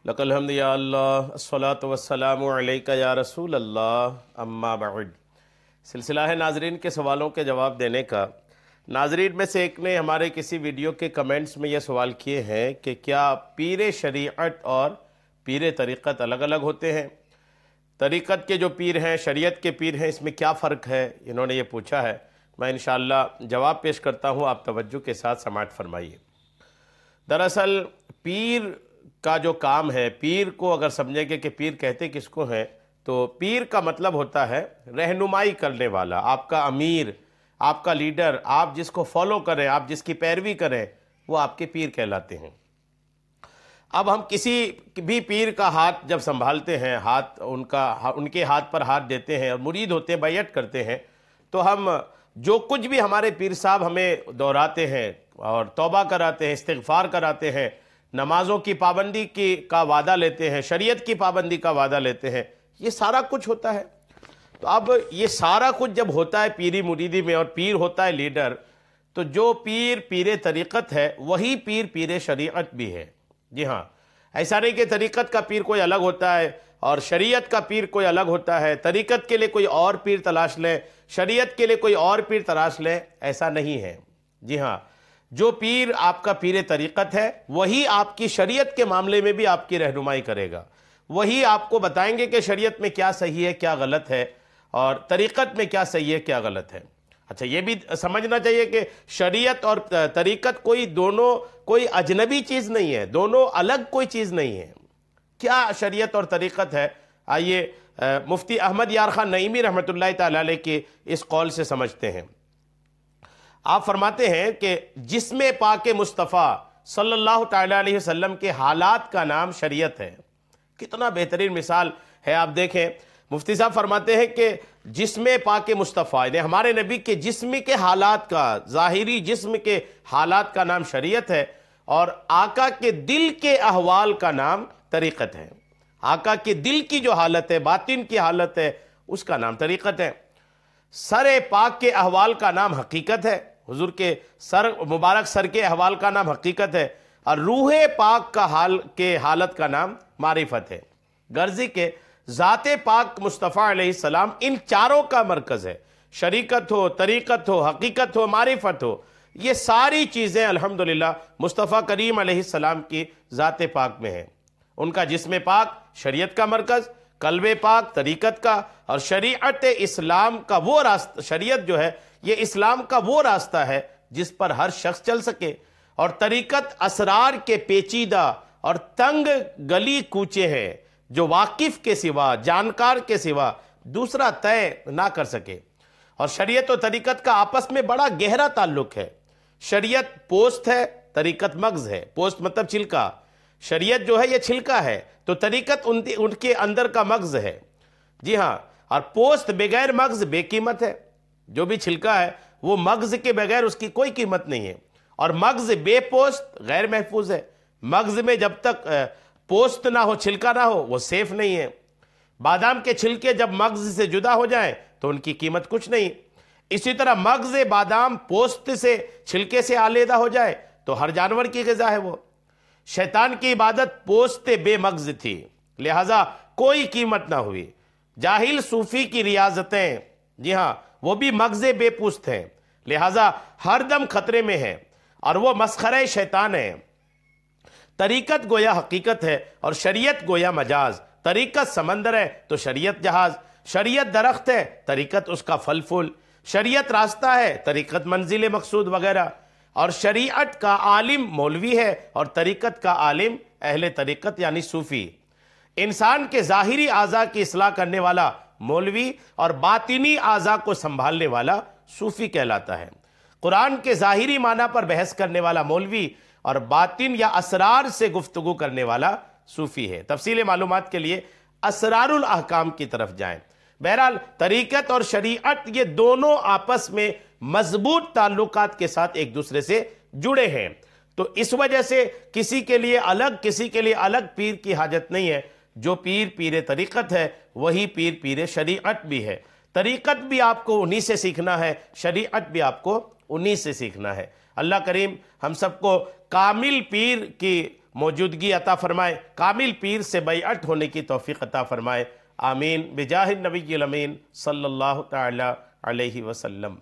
لک الحمد یا اللہ الصلاۃ والسلام علیک یا رسول اللہ اما بعد۔ سلسلہ ہے ناظرین کے سوالوں کے جواب دینے کا۔ ناظرین میں سے ایک نے ہمارے کسی ویڈیو کے کمنٹس میں یہ سوال کیے ہیں کہ کیا پیر شریعت اور پیر طریقت الگ الگ ہوتے ہیں؟ طریقت کے جو پیر ہیں، شریعت کے پیر ہیں، اس میں کیا فرق ہے؟ انہوں نے یہ پوچھا ہے۔ میں انشاءاللہ جواب پیش کرتا ہوں، آپ توجہ کے ساتھ سماعت فرمائیے۔ دراصل پیر کا جو کام ہے، پیر کو اگر سمجھیں گے کہ پیر کہتے کس کو ہیں، تو پیر کا مطلب ہوتا ہے رہنمائی کرنے والا، آپ کا امیر، آپ کا لیڈر، آپ جس کو فالو کریں، آپ جس کی پیروی کریں، وہ آپ کے پیر کہلاتے ہیں۔ اب ہم کسی بھی پیر کا ہاتھ جب سنبھالتے ہیں، ان کے ہاتھ پر ہاتھ دیتے ہیں اور مرید ہوتے ہیں، بیعت کرتے ہیں، تو ہم جو کچھ بھی ہمارے پیر صاحب ہمیں دہراتے ہیں اور توبہ کراتے ہیں، استغفار کراتے ہیں، نمازوں کی پابندی کا وعدہ لیتے ہیں، شریعت کی پابندی کا وعدہ لیتے ہیں، یہ سارا کچھ ہوتا ہے۔ تو اب یہ سارا کچھ جب ہوتا ہے پیری مریدی میں، اور پیر ہوتا ہے لیڈر، تو جو پیر پیر طریقت ہے وہی پیر پیر شریعت بھی ہے۔ جی ہاں، ایسا نہیں کہ طریقت کا پیر کوئی الگ ہوتا ہے اور شریعت کا پیر کوئی الگ ہوتا ہے، طریقت کے لیے کوئی اور پیر تلاش لیں، شریعت کے لیے کوئی اور پیر تلاش لیں، ایسا نہیں ہے۔ جی ہاں، جو پیر آپ کا پیر طریقت ہے وہی آپ کی شریعت کے معاملے میں بھی آپ کی رہنمائی کرے گا، وہی آپ کو بتائیں گے کہ شریعت میں کیا صحیح ہے کیا غلط ہے، اور طریقت میں کیا صحیح ہے کیا غلط ہے۔ اچھا، یہ بھی سمجھنا چاہیے کہ شریعت اور طریقت کوئی اجنبی چیز نہیں ہے، دونوں الگ کوئی چیز نہیں ہے۔ کیا شریعت اور طریقت ہے؟ آئیے مفتی احمد یار خان نعیمی رحمۃ اللہ تعالی علیہ کے اس قول سے سمجھتے ہیں۔ آپ فرماتے ہیں کہ جسم پاک مصطفیٰ صلی اللہ تعالی علیہ وسلم کے حالات کا نام شریعت ہے۔ کتنا بہترین مثال ہے، آپ دیکھیں، مفتی صاحب فرماتے ہیں کہ جسم پاک مصطفیٰ، یعنی ہمارے نبی کے جسم کے حالات کا، ظاہری جسم کے حالات کا نام شریعت ہے، اور آقا کے دل کے احوال کا نام طریقت ہے۔ آقا کے دل کی جو حالت ہے، باطن کی حالت ہے، اس کا نام طریقت ہے۔ سر پاک کے احوال کا نام حقیقت ہے، حضور کے مبارک سر کے احوال کا نام حقیقت ہے، اور روح پاک کا حالت کا نام معرفت ہے۔ غرضی کے ذات پاک مصطفیٰ علیہ السلام ان چاروں کا مرکز ہے، شریعت ہو، طریقت ہو، حقیقت ہو، معرفت ہو، یہ ساری چیزیں الحمدللہ مصطفیٰ کریم علیہ السلام کی ذات پاک میں ہیں۔ ان کا جسم پاک شریعت کا مرکز، قلب پاک طریقت کا، اور شریعت اسلام کا وہ راستہ، شریعت جو ہے یہ اسلام کا وہ راستہ ہے جس پر ہر شخص چل سکے، اور طریقت اسرار کے پیچیدہ اور تنگ گلی کوچے ہیں جو واقف کے سوا، جانکار کے سوا دوسرا طے نہ کر سکے۔ اور شریعت و طریقت کا آپس میں بڑا گہرا تعلق ہے۔ شریعت پوست ہے، طریقت مغز ہے۔ پوست مطلب چھلکا، شریعت جو ہے یہ چھلکا ہے، تو طریقت ان کے اندر کا مغز ہے۔ جی ہاں، اور پوست بغیر مغز بے قیمت ہے۔ جو بھی چھلکا ہے وہ مغز کے بغیر اس کی کوئی قیمت نہیں ہے، اور مغز بے پوست غیر محفوظ ہے۔ مغز میں جب تک پوست نہ ہو، چھلکا نہ ہو، وہ سیف نہیں ہے۔ بادام کے چھلکے جب مغز سے جدا ہو جائیں تو ان کی قیمت کچھ نہیں۔ اسی طرح مغز بادام پوست سے، چھلکے سے علیحدہ ہو جائے تو ہر جانور کی غذا ہے وہ۔ شیطان کی عبادت پوست بے مغز تھی، لہٰذا کوئی قیمت نہ ہوئی۔ جاہل صوفی کی ریاضتیں، جی ہاں، وہ بھی مغز بے پوست ہیں، لہٰذا ہر دم خطرے میں ہے، اور وہ مسخرہ شیطان ہے۔ طریقت گویا حقیقت ہے اور شریعت گویا مجاز۔ طریقت سمندر ہے تو شریعت جہاز، شریعت درخت ہے، طریقت اس کا پھل پھول، شریعت راستہ ہے، طریقت منزل مقصود وغیرہ، اور شریعت کا عالم مولوی ہے اور طریقت کا عالم اہل طریقت یعنی صوفی۔ انسان کے ظاہری اعضاء کی اصلاح کرنے والا مولوی اور باطنی اعضاء کو سنبھالنے والا صوفی کہلاتا ہے۔ قرآن کے ظاہری معنی پر بحث کرنے والا مولوی اور باطن یا اسرار سے گفتگو کرنے والا صوفی ہے۔ تفصیل معلومات کے لیے اسرار الاحکام کی طرف جائیں۔ بہرحال طریقت اور شریعت یہ دونوں آپس میں مضبوط تعلقات کے ساتھ ایک دوسرے سے جڑے ہیں، تو اس وجہ سے کسی کے لیے الگ پیر کی حاجت نہیں ہے۔ جو پیر پیر طریقت ہے وہی پیر پیر شریعت بھی ہے۔ طریقت بھی آپ کو انہی سے سیکھنا ہے، شریعت بھی آپ کو انہی سے سیکھنا ہے۔ اللہ کریم ہم سب کو کامل پیر کی موجودگی عطا فرمائے، کامل پیر سے بیعت ہونے کی توفیق عطا فرمائے، آمین بجاہ النبی الامین صلی اللہ تعالی علیہ وسلم۔